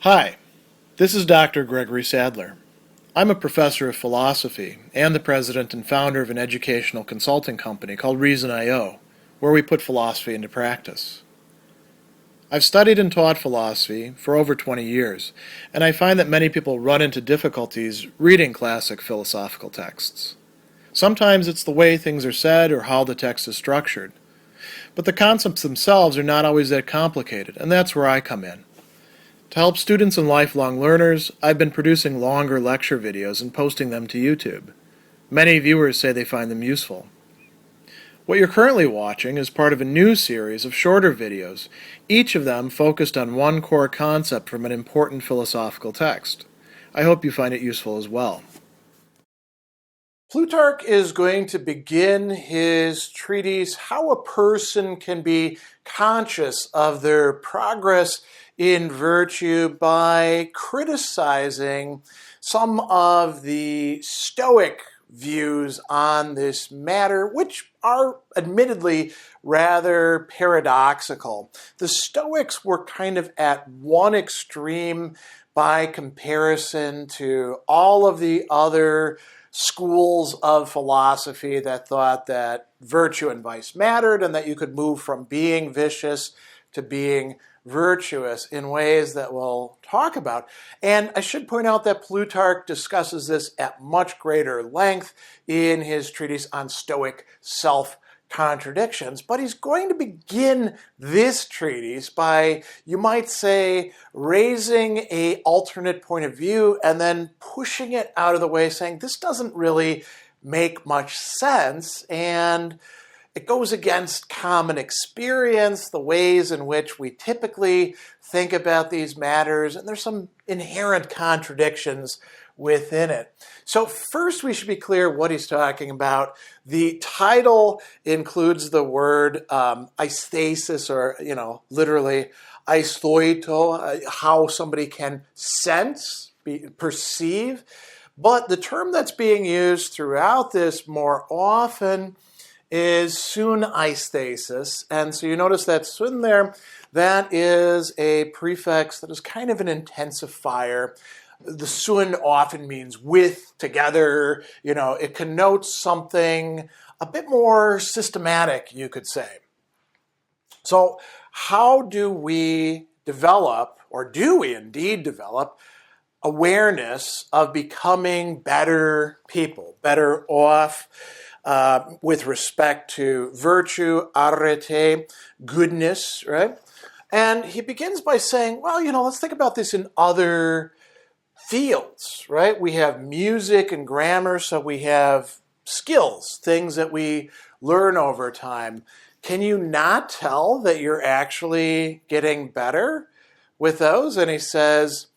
Hi, this is Dr. Gregory Sadler. I'm a professor of philosophy and the president and founder of an educational consulting company called Reason.io, where we put philosophy into practice. I've studied and taught philosophy for over 20 years, and I find that many people run into difficulties reading classic philosophical texts. Sometimes it's the way things are said or how the text is structured. But the concepts themselves are not always that complicated, and that's where I come in. To help students and lifelong learners, I've been producing longer lecture videos and posting them to YouTube. Many viewers say they find them useful. What you're currently watching is part of a new series of shorter videos, each of them focused on one core concept from an important philosophical text. I hope you find it useful as well. Plutarch is going to begin his treatise, How a Person Can Be Conscious of Their Progress in Virtue, by criticizing some of the Stoic views on this matter, which are admittedly rather paradoxical. The Stoics were kind of at one extreme by comparison to all of the other schools of philosophy that thought that virtue and vice mattered and that you could move from being vicious to being virtuous in ways that we'll talk about. And I should point out that Plutarch discusses this at much greater length in his treatise on Stoic self-contradictions. But he's going to begin this treatise by, you might say, raising an alternate point of view and then pushing it out of the way, saying this doesn't really make much sense, and it goes against common experience, the ways in which we typically think about these matters, and there's some inherent contradictions within it. So first we should be clear what he's talking about. The title includes the word aisthesis, or, literally aisthoito, how somebody can sense, perceive. But the term that's being used throughout this more often is sun aisthesis. And so you notice that sun there, that is a prefix that is kind of an intensifier. The sun often means with, together, it connotes something a bit more systematic, you could say. So how do we develop, or do we indeed develop, awareness of becoming better people, better off, with respect to virtue, arete, goodness, right? And he begins by saying, well, let's think about this in other fields, right? We have music and grammar, so we have skills, things that we learn over time. Can you not tell that you're actually getting better with those? And he says,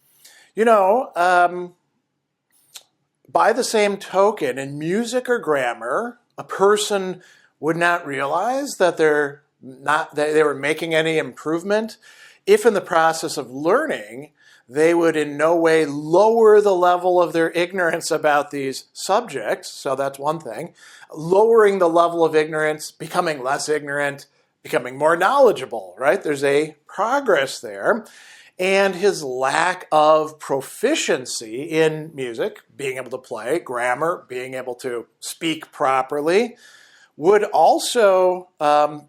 by the same token, in music or grammar, a person would not realize that they were making any improvement if in the process of learning they would in no way lower the level of their ignorance about these subjects. So that's one thing. Lowering the level of ignorance, becoming less ignorant, becoming more knowledgeable, right? There's a progress there. And his lack of proficiency in music, being able to play, grammar, being able to speak properly, would also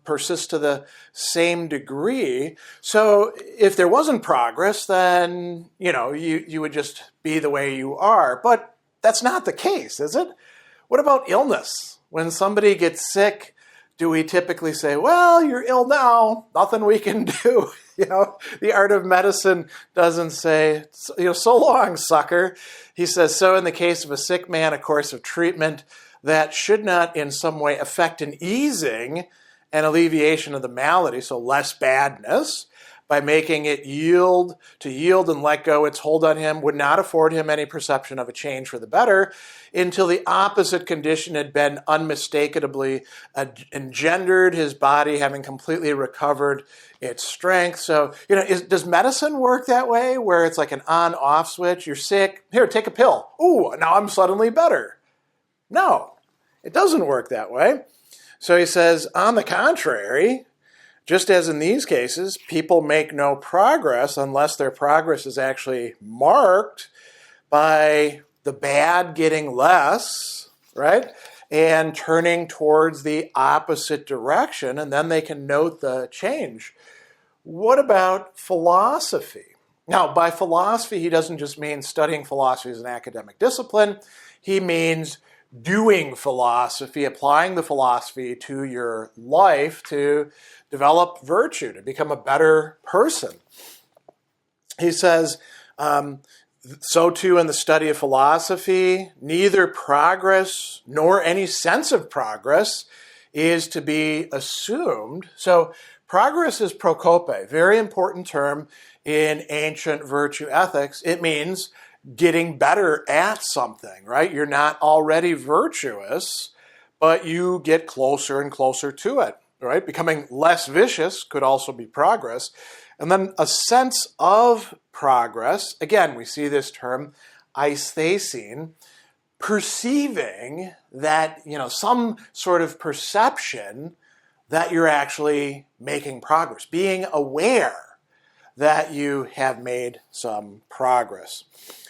persist to the same degree. So if there wasn't progress, then, you would just be the way you are. But that's not the case, is it? What about illness? When somebody gets sick, do we typically say, well, you're ill now, nothing we can do? The art of medicine doesn't say, so long, sucker. He says, so in the case of a sick man, a course of treatment that should not in some way affect an easing and alleviation of the malady, so less badness, by making it yield and let go its hold on him, would not afford him any perception of a change for the better until the opposite condition had been unmistakably engendered, his body having completely recovered its strength. So, does medicine work that way, where it's like an on-off switch? You're sick, here, take a pill. Ooh, now I'm suddenly better. No, it doesn't work that way. So he says, on the contrary, just as in these cases, people make no progress unless their progress is actually marked by the bad getting less, right? And turning towards the opposite direction, and then they can note the change. What about philosophy? Now, by philosophy, he doesn't just mean studying philosophy as an academic discipline. He means doing philosophy, applying the philosophy to your life to develop virtue, to become a better person. He says, so too in the study of philosophy, neither progress nor any sense of progress is to be assumed. So progress is prokope, very important term in ancient virtue ethics. It means getting better at something, right? You're not already virtuous, but you get closer and closer to it, right? Becoming less vicious could also be progress. And then a sense of progress, again, we see this term aisthoito, perceiving that, some sort of perception that you're actually making progress, being aware that you have made some progress.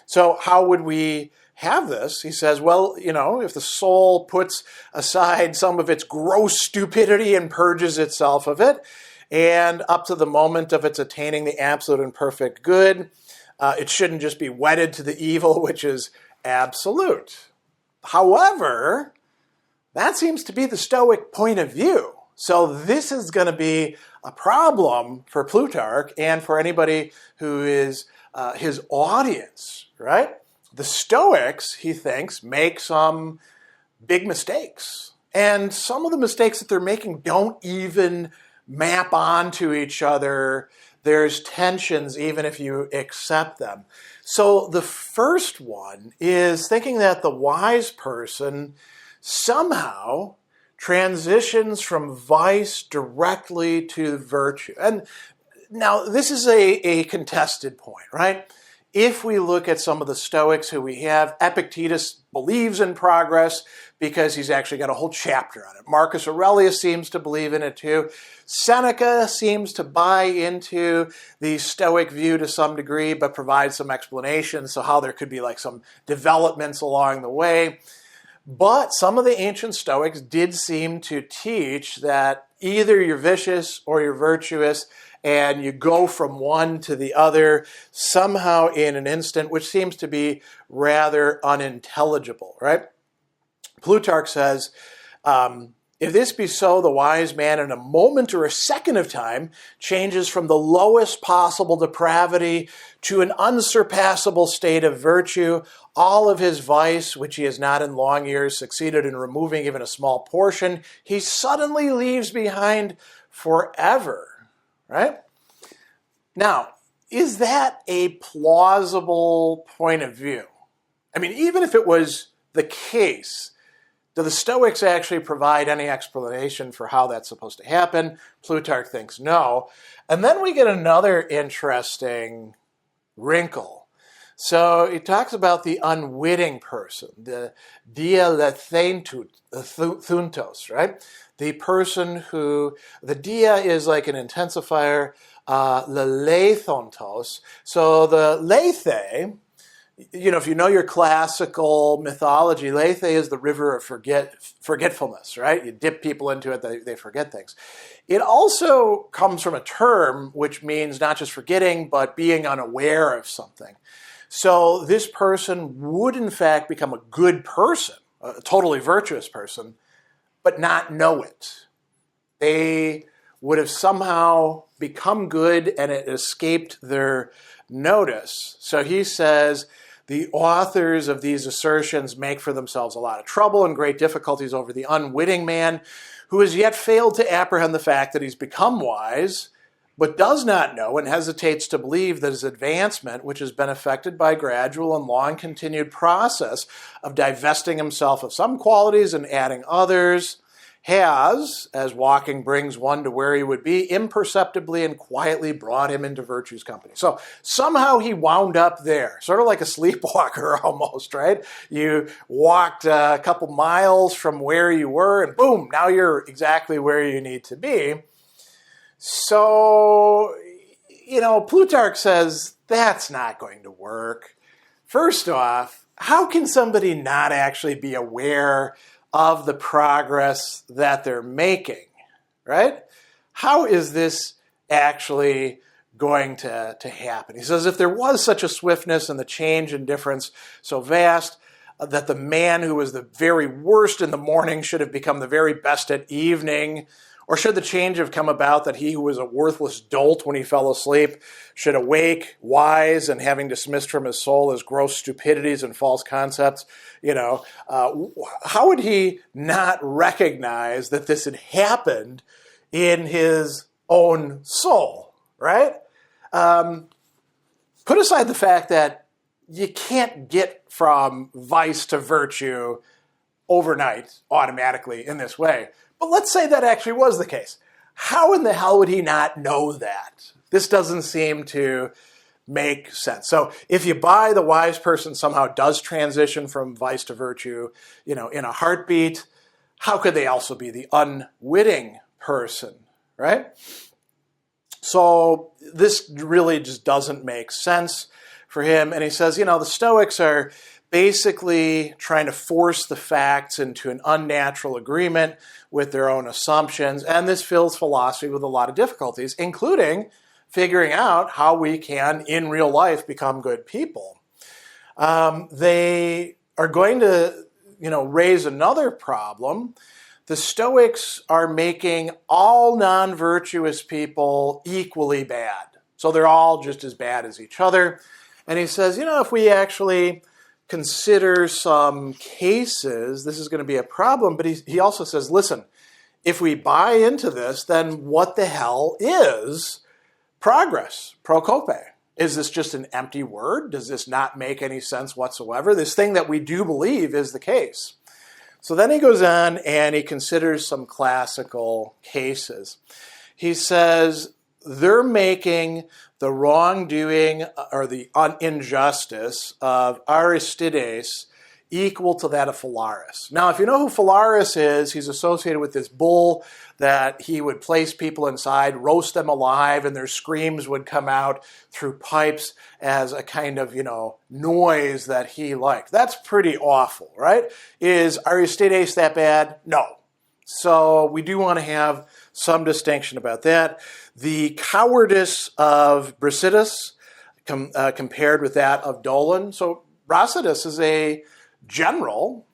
So how would we have this? He says, well, if the soul puts aside some of its gross stupidity and purges itself of it, and up to the moment of its attaining the absolute and perfect good, it shouldn't just be wedded to the evil, which is absolute. However, that seems to be the Stoic point of view. So this is going to be a problem for Plutarch and for anybody who is his audience, right? The Stoics, he thinks, make some big mistakes. And some of the mistakes that they're making don't even map onto each other. There's tensions even if you accept them. So the first one is thinking that the wise person somehow transitions from vice directly to virtue. And now this is a contested point, right? If we look at some of the Stoics who we have, Epictetus believes in progress because he's actually got a whole chapter on it. Marcus Aurelius seems to believe in it too. Seneca seems to buy into the Stoic view to some degree, but provides some explanations, so how there could be like some developments along the way. But some of the ancient Stoics did seem to teach that either you're vicious or you're virtuous, and you go from one to the other somehow in an instant, which seems to be rather unintelligible, right? Plutarch says, if this be so, the wise man in a moment or a second of time changes from the lowest possible depravity to an unsurpassable state of virtue. All of his vice, which he has not in long years succeeded in removing even a small portion, he suddenly leaves behind forever. Right? Now, is that a plausible point of view? I mean, even if it was the case, do the Stoics actually provide any explanation for how that's supposed to happen? Plutarch thinks no. And then we get another interesting wrinkle. So he talks about the unwitting person, the dialetheuntos, right? The person who, the dia is like an intensifier, leleithontos. So the lethe, if you know your classical mythology, lethe is the river of forgetfulness, right? You dip people into it, they forget things. It also comes from a term which means not just forgetting, but being unaware of something. So this person would in fact become a good person, a totally virtuous person, but not know it. They would have somehow become good and it escaped their notice. So he says the authors of these assertions make for themselves a lot of trouble and great difficulties over the unwitting man who has yet failed to apprehend the fact that he's become wise, but does not know and hesitates to believe that his advancement, which has been effected by gradual and long-continued process of divesting himself of some qualities and adding others, has, as walking brings one to where he would be, imperceptibly and quietly brought him into virtue's company. So somehow he wound up there, sort of like a sleepwalker almost, right? You walked a couple miles from where you were and boom, now you're exactly where you need to be. So, Plutarch says that's not going to work. First off, how can somebody not actually be aware of the progress that they're making, right? How is this actually going to happen? He says, if there was such a swiftness and the change and difference so vast that the man who was the very worst in the morning should have become the very best at evening, or should the change have come about that he who was a worthless dolt when he fell asleep should awake wise and having dismissed from his soul his gross stupidities and false concepts, how would he not recognize that this had happened in his own soul, right? Put aside the fact that you can't get from vice to virtue overnight automatically in this way. But let's say that actually was the case. How in the hell would he not know that? This doesn't seem to make sense. So if you buy the wise person somehow does transition from vice to virtue, in a heartbeat, how could they also be the unwitting person, right? So this really just doesn't make sense for him. And he says, the Stoics are basically trying to force the facts into an unnatural agreement with their own assumptions. And this fills philosophy with a lot of difficulties, including figuring out how we can, in real life, become good people. They are going to, raise another problem. The Stoics are making all non-virtuous people equally bad. So they're all just as bad as each other. And he says, if we actually consider some cases, this is going to be a problem. But he also says, listen, if we buy into this, then what the hell is progress, prokope? Is this just an empty word? Does this not make any sense whatsoever? This thing that we do believe is the case. So then he goes on and he considers some classical cases. He says they're making the wrongdoing or the injustice of Aisthoito equal to that of Phalaris. Now, if you know who Phalaris is, he's associated with this bull that he would place people inside, roast them alive, and their screams would come out through pipes as a kind of, noise that he liked. That's pretty awful, right? Is Aisthoito that bad? No. So we do want to have some distinction about that. The cowardice of Brasidas compared with that of Dolan. So Brasidas is a general.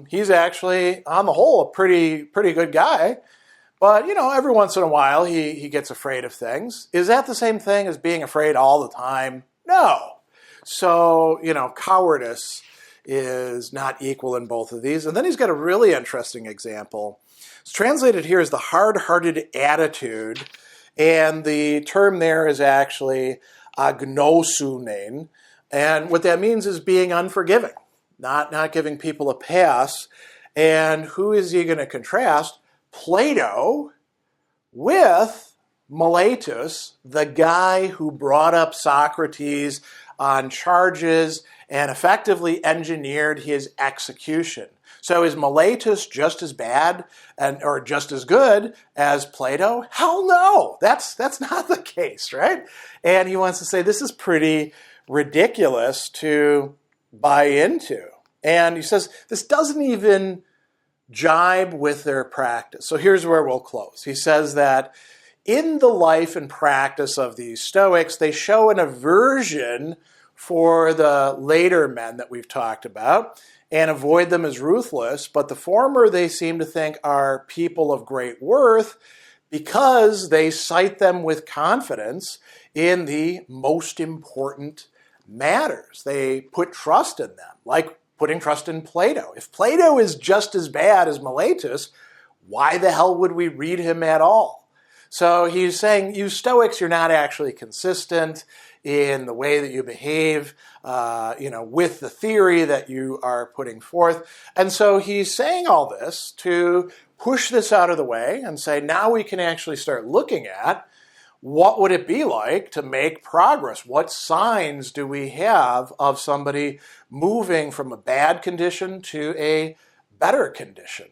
He's actually, on the whole, a pretty good guy. But, every once in a while he gets afraid of things. Is that the same thing as being afraid all the time? No. So, cowardice is not equal in both of these. And then he's got a really interesting example. It's translated here as the hard-hearted attitude. And the term there is actually agnosunen. And what that means is being unforgiving, not giving people a pass. And who is he going to contrast? Plato with Miletus, the guy who brought up Socrates on charges and effectively engineered his execution. So is Miletus just as bad or just as good as Plato? Hell no, that's not the case, right? And he wants to say this is pretty ridiculous to buy into. And he says this doesn't even jibe with their practice. So here's where we'll close. He says that in the life and practice of these Stoics, they show an aversion for the later men that we've talked about and avoid them as ruthless, but the former they seem to think are people of great worth because they cite them with confidence in the most important matters. They put trust in them, like putting trust in Plato. If Plato is just as bad as Miletus, why the hell would we read him at all? So he's saying, you Stoics, you're not actually consistent in the way that you behave, with the theory that you are putting forth. And so he's saying all this to push this out of the way and say, now we can actually start looking at what would it be like to make progress? What signs do we have of somebody moving from a bad condition to a better condition?